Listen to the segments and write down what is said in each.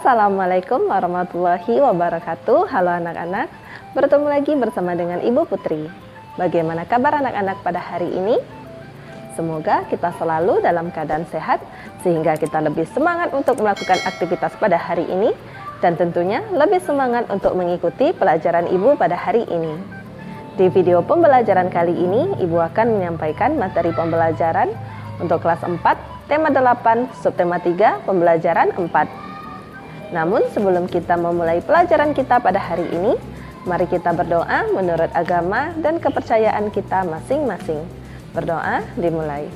Assalamualaikum warahmatullahi wabarakatuh. Halo anak-anak, bertemu lagi bersama dengan Ibu Putri. Bagaimana kabar anak-anak pada hari ini? Semoga kita selalu dalam keadaan sehat sehingga kita lebih semangat untuk melakukan aktivitas pada hari ini dan tentunya lebih semangat untuk mengikuti pelajaran Ibu pada hari ini. Di video pembelajaran kali ini, Ibu akan menyampaikan materi pembelajaran untuk kelas 4, tema 8, subtema 3, pembelajaran 4. Namun sebelum kita memulai pelajaran kita pada hari ini, mari kita berdoa menurut agama dan kepercayaan kita masing-masing. Berdoa dimulai.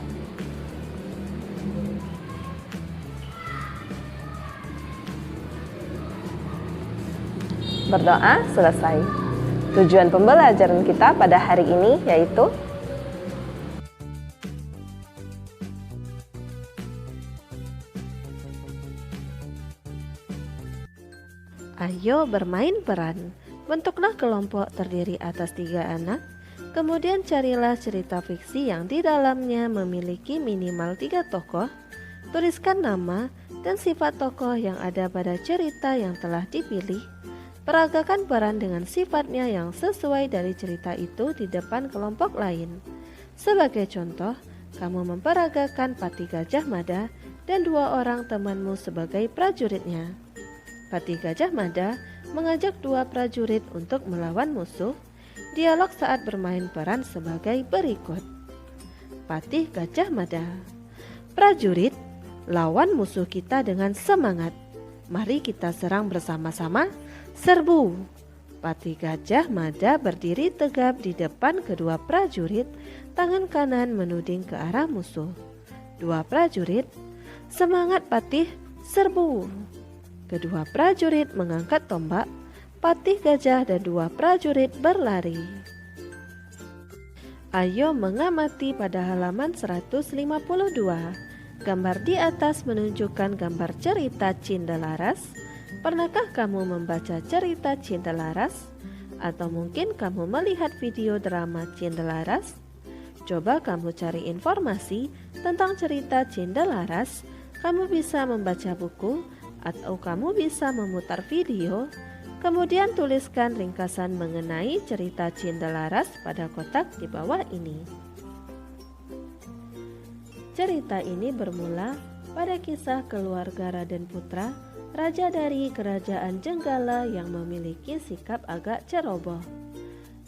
Berdoa selesai. Tujuan pembelajaran kita pada hari ini yaitu ayo bermain peran. Bentuklah kelompok terdiri atas 3 anak. Kemudian carilah cerita fiksi yang di dalamnya memiliki minimal 3 tokoh. Tuliskan nama dan sifat tokoh yang ada pada cerita yang telah dipilih. Peragakan peran dengan sifatnya yang sesuai dari cerita itu di depan kelompok lain. Sebagai contoh, kamu memperagakan Patih Gajah Mada dan 2 orang temanmu sebagai prajuritnya. Patih Gajah Mada mengajak 2 prajurit untuk melawan musuh. Dialog saat bermain peran sebagai berikut. Patih Gajah Mada: prajurit, lawan musuh kita dengan semangat. Mari kita serang bersama-sama. Serbu! Patih Gajah Mada berdiri tegap di depan kedua prajurit, tangan kanan menuding ke arah musuh. 2 prajurit: semangat Patih, serbu! Kedua prajurit mengangkat tombak. Patih Gajah dan 2 prajurit berlari. Ayo mengamati pada halaman 152. Gambar di atas menunjukkan gambar cerita Cindalaras. Pernahkah kamu membaca cerita Cindalaras? Atau mungkin kamu melihat video drama Cindalaras? Coba kamu cari informasi tentang cerita Cindalaras. Kamu bisa membaca buku atau kamu bisa memutar video. Kemudian tuliskan ringkasan mengenai cerita Cindalaras pada kotak di bawah ini. Cerita ini bermula pada kisah keluarga Raden Putra, raja dari kerajaan Jenggala yang memiliki sikap agak ceroboh.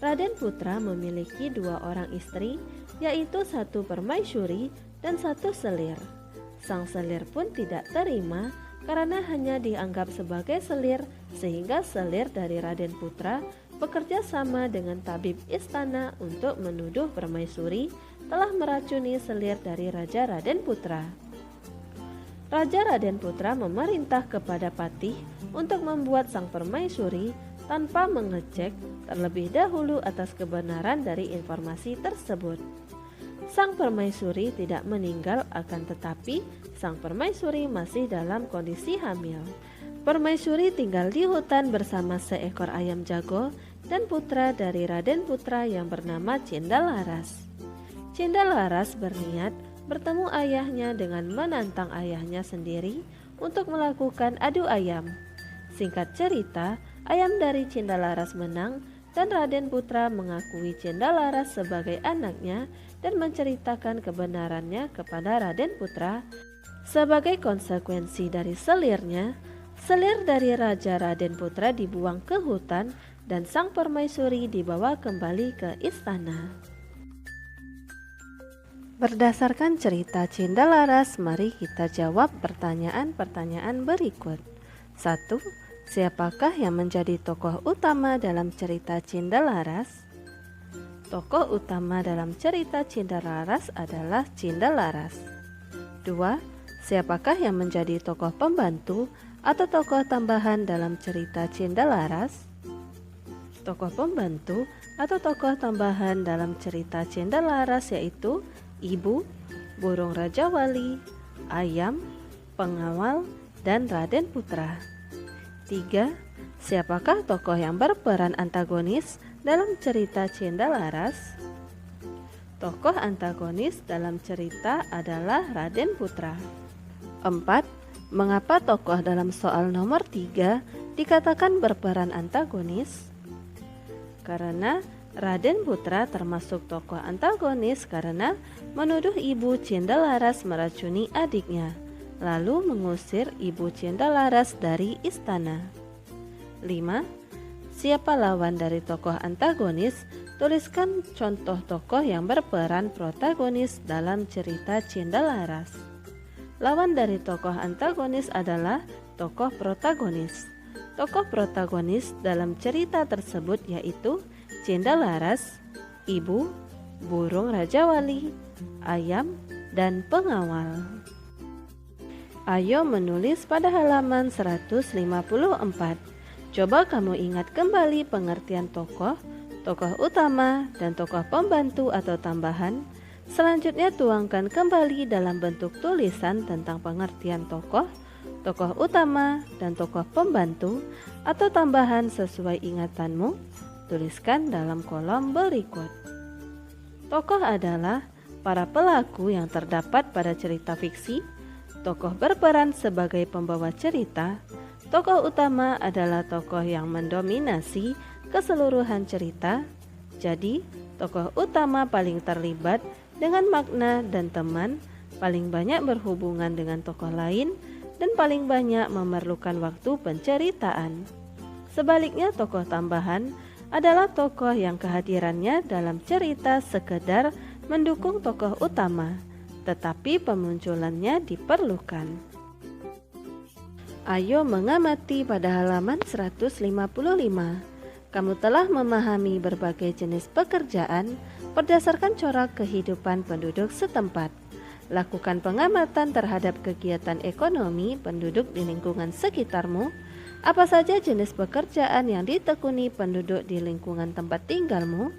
Raden Putra memiliki 2 orang istri, yaitu 1 permaisuri dan 1 selir. Sang selir pun tidak terima karena hanya dianggap sebagai selir, sehingga selir dari Raden Putra bekerja sama dengan tabib istana untuk menuduh permaisuri telah meracuni selir dari Raja Raden Putra. Raja Raden Putra memerintah kepada Patih untuk membuat sang permaisuri tanpa mengecek terlebih dahulu atas kebenaran dari informasi tersebut. Sang permaisuri tidak meninggal, akan tetapi sang permaisuri masih dalam kondisi hamil. Permaisuri tinggal di hutan bersama seekor ayam jago dan putra dari Raden Putra yang bernama Cindalaras. Cindalaras berniat bertemu ayahnya dengan menantang ayahnya sendiri untuk melakukan adu ayam. Singkat cerita, ayam dari Cindalaras menang dan Raden Putra mengakui Cindalaras sebagai anaknya dan menceritakan kebenarannya kepada Raden Putra. Sebagai konsekuensi dari selirnya, selir dari Raja Raden Putra dibuang ke hutan dan sang permaisuri dibawa kembali ke istana. Berdasarkan cerita Cindalaras, mari kita jawab pertanyaan-pertanyaan berikut. 1. Siapakah yang menjadi tokoh utama dalam cerita Cindalaras? Tokoh utama dalam cerita Cindalaras adalah Cindalaras. 2. Siapakah yang menjadi tokoh pembantu atau tokoh tambahan dalam cerita Cindalaras? Tokoh pembantu atau tokoh tambahan dalam cerita Cindalaras yaitu ibu, burung Raja Wali, ayam, pengawal, dan Raden Putra. 3. Siapakah tokoh yang berperan antagonis dalam cerita Cindalaras? Tokoh antagonis dalam cerita adalah Raden Putra. 4. Mengapa tokoh dalam soal nomor 3 dikatakan berperan antagonis? Karena Raden Putra termasuk tokoh antagonis karena menuduh Ibu Cendalaras meracuni adiknya, lalu mengusir Ibu Cendalaras dari istana. 5. Siapa lawan dari tokoh antagonis? Tuliskan contoh tokoh yang berperan protagonis dalam cerita Cendalaras. Lawan dari tokoh antagonis adalah tokoh protagonis. Tokoh protagonis dalam cerita tersebut yaitu Cendalaras, Ibu, Burung Raja Wali, Ayam, dan Pengawal. Ayo menulis pada halaman 154. Coba kamu ingat kembali pengertian tokoh, tokoh utama, dan tokoh pembantu atau tambahan. Selanjutnya tuangkan kembali dalam bentuk tulisan tentang pengertian tokoh, tokoh utama, dan tokoh pembantu atau tambahan sesuai ingatanmu. Tuliskan dalam kolom berikut. Tokoh adalah para pelaku yang terdapat pada cerita fiksi. Tokoh berperan sebagai pembawa cerita. Tokoh utama adalah tokoh yang mendominasi keseluruhan cerita. Jadi, tokoh utama paling terlibat dengan makna dan teman, paling banyak berhubungan dengan tokoh lain, dan paling banyak memerlukan waktu penceritaan. Sebaliknya, tokoh tambahan adalah tokoh yang kehadirannya dalam cerita sekedar mendukung tokoh utama, tetapi pemunculannya diperlukan. Ayo mengamati pada halaman 155. Kamu telah memahami berbagai jenis pekerjaan berdasarkan corak kehidupan penduduk setempat. Lakukan pengamatan terhadap kegiatan ekonomi penduduk di lingkungan sekitarmu. Apa saja jenis pekerjaan yang ditekuni penduduk di lingkungan tempat tinggalmu?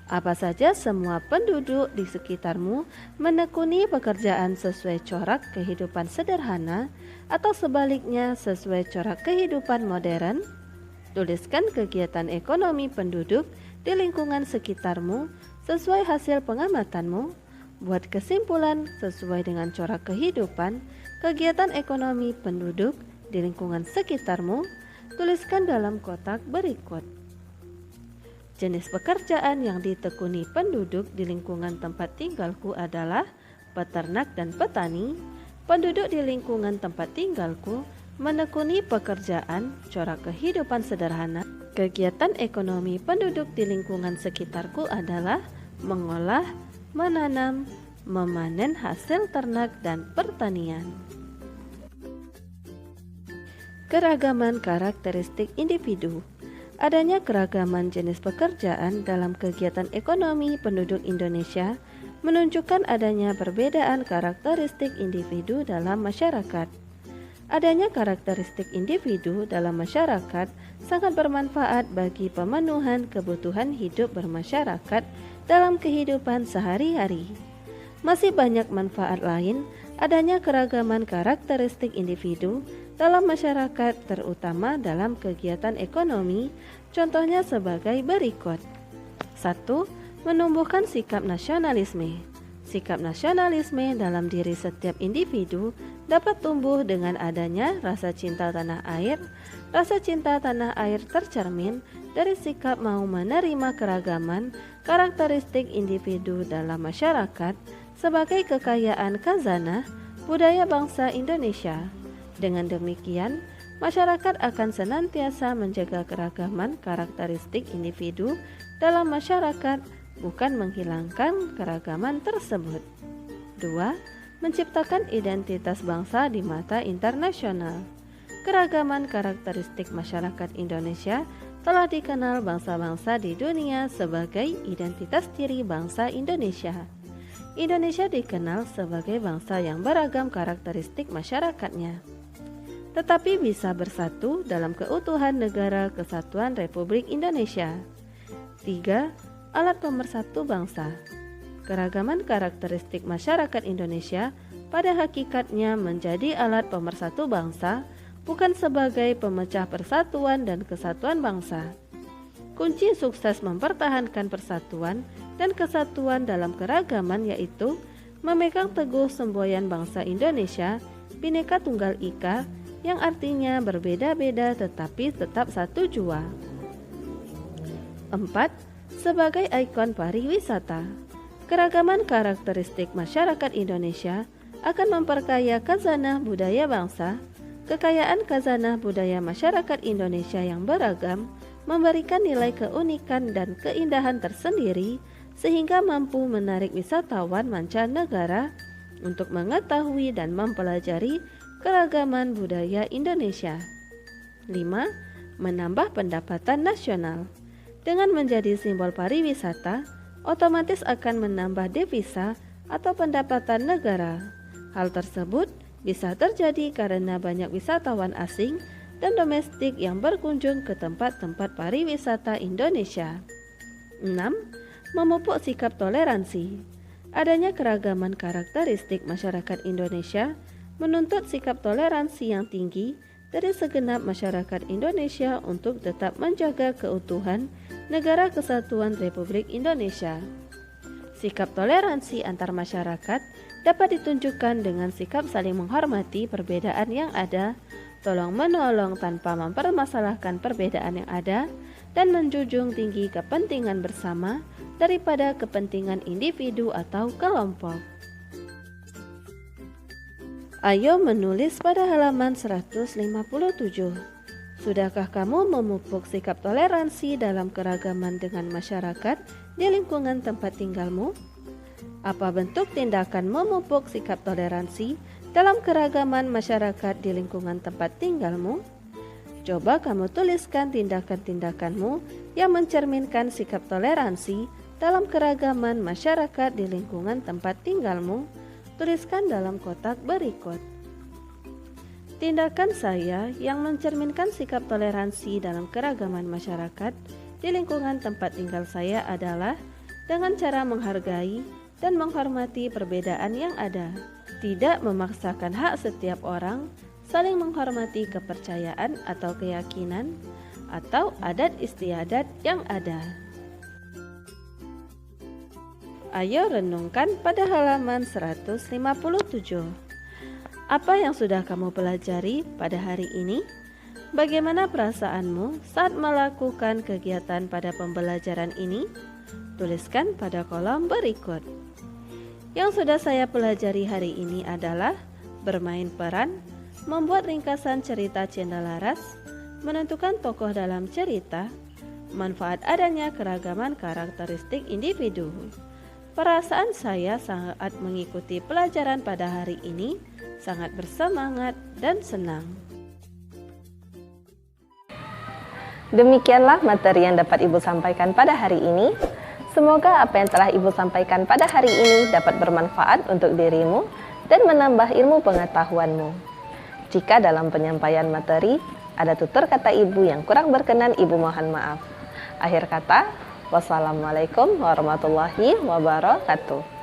Apa saja semua penduduk di sekitarmu menekuni pekerjaan sesuai corak kehidupan sederhana atau sebaliknya sesuai corak kehidupan modern? Tuliskan kegiatan ekonomi penduduk di lingkungan sekitarmu sesuai hasil pengamatanmu. Buat kesimpulan sesuai dengan corak kehidupan kegiatan ekonomi penduduk di lingkungan sekitarmu. Tuliskan dalam kotak berikut. Jenis pekerjaan yang ditekuni penduduk di lingkungan tempat tinggalku adalah peternak dan petani. Penduduk di lingkungan tempat tinggalku menekuni pekerjaan corak kehidupan sederhana. Kegiatan ekonomi penduduk di lingkungan sekitarku adalah mengolah, menanam, memanen hasil ternak dan pertanian. Keragaman karakteristik individu. Adanya keragaman jenis pekerjaan dalam kegiatan ekonomi penduduk Indonesia menunjukkan adanya perbedaan karakteristik individu dalam masyarakat. Adanya karakteristik individu dalam masyarakat sangat bermanfaat bagi pemenuhan kebutuhan hidup bermasyarakat dalam kehidupan sehari-hari. Masih banyak manfaat lain adanya keragaman karakteristik individu dalam masyarakat, terutama dalam kegiatan ekonomi. Contohnya sebagai berikut. 1. Menumbuhkan sikap nasionalisme. Sikap nasionalisme dalam diri setiap individu dapat tumbuh dengan adanya rasa cinta tanah air. Rasa cinta tanah air tercermin dari sikap mau menerima keragaman karakteristik individu dalam masyarakat sebagai kekayaan khazanah budaya bangsa Indonesia. Dengan demikian, masyarakat akan senantiasa menjaga keragaman karakteristik individu dalam masyarakat, bukan menghilangkan keragaman tersebut. 2. Menciptakan identitas bangsa di mata internasional. Keragaman karakteristik masyarakat Indonesia telah dikenal bangsa-bangsa di dunia sebagai identitas diri bangsa Indonesia. Indonesia dikenal sebagai bangsa yang beragam karakteristik masyarakatnya, tetapi bisa bersatu dalam keutuhan Negara Kesatuan Republik Indonesia. 3. Alat pemersatu bangsa. Keragaman karakteristik masyarakat Indonesia pada hakikatnya menjadi alat pemersatu bangsa, bukan sebagai pemecah persatuan dan kesatuan bangsa. Kunci sukses mempertahankan persatuan dan kesatuan dalam keragaman yaitu memegang teguh semboyan bangsa Indonesia, Bhinneka Tunggal Ika yang artinya berbeda-beda tetapi tetap satu jua. 4. Sebagai ikon pariwisata, keragaman karakteristik masyarakat Indonesia akan memperkaya khazanah budaya bangsa. Kekayaan khazanah budaya masyarakat Indonesia yang beragam memberikan nilai keunikan dan keindahan tersendiri sehingga mampu menarik wisatawan mancanegara untuk mengetahui dan mempelajari keragaman budaya Indonesia. 5. Menambah pendapatan nasional. Dengan menjadi simbol pariwisata, otomatis akan menambah devisa atau pendapatan negara. Hal tersebut bisa terjadi karena banyak wisatawan asing dan domestik yang berkunjung ke tempat-tempat pariwisata Indonesia. 6. Memupuk sikap toleransi. Adanya keragaman karakteristik masyarakat Indonesia menuntut sikap toleransi yang tinggi dari segenap masyarakat Indonesia untuk tetap menjaga keutuhan Negara Kesatuan Republik Indonesia. Sikap toleransi antar masyarakat dapat ditunjukkan dengan sikap saling menghormati perbedaan yang ada, tolong-menolong tanpa mempermasalahkan perbedaan yang ada, dan menjunjung tinggi kepentingan bersama daripada kepentingan individu atau kelompok. Ayo menulis pada halaman 157. Sudahkah kamu memupuk sikap toleransi dalam keragaman dengan masyarakat di lingkungan tempat tinggalmu? Apa bentuk tindakan memupuk sikap toleransi dalam keragaman masyarakat di lingkungan tempat tinggalmu? Coba kamu tuliskan tindakan-tindakanmu yang mencerminkan sikap toleransi dalam keragaman masyarakat di lingkungan tempat tinggalmu. Tuliskan dalam kotak berikut. Tindakan saya yang mencerminkan sikap toleransi dalam keragaman masyarakat di lingkungan tempat tinggal saya adalah dengan cara menghargai dan menghormati perbedaan yang ada, tidak memaksakan hak setiap orang, saling menghormati kepercayaan atau keyakinan, atau adat istiadat yang ada. Ayo renungkan pada halaman 157. Apa yang sudah kamu pelajari pada hari ini? Bagaimana perasaanmu saat melakukan kegiatan pada pembelajaran ini? Tuliskan pada kolom berikut. Yang sudah saya pelajari hari ini adalah bermain peran, membuat ringkasan cerita Cendalaras, menentukan tokoh dalam cerita, manfaat adanya keragaman karakteristik individu. Perasaan saya saat mengikuti pelajaran pada hari ini sangat bersemangat dan senang. Demikianlah materi yang dapat Ibu sampaikan pada hari ini. Semoga apa yang telah Ibu sampaikan pada hari ini dapat bermanfaat untuk dirimu dan menambah ilmu pengetahuanmu. Jika dalam penyampaian materi ada tutur kata Ibu yang kurang berkenan, Ibu mohon maaf. Akhir kata, wassalamualaikum warahmatullahi wabarakatuh.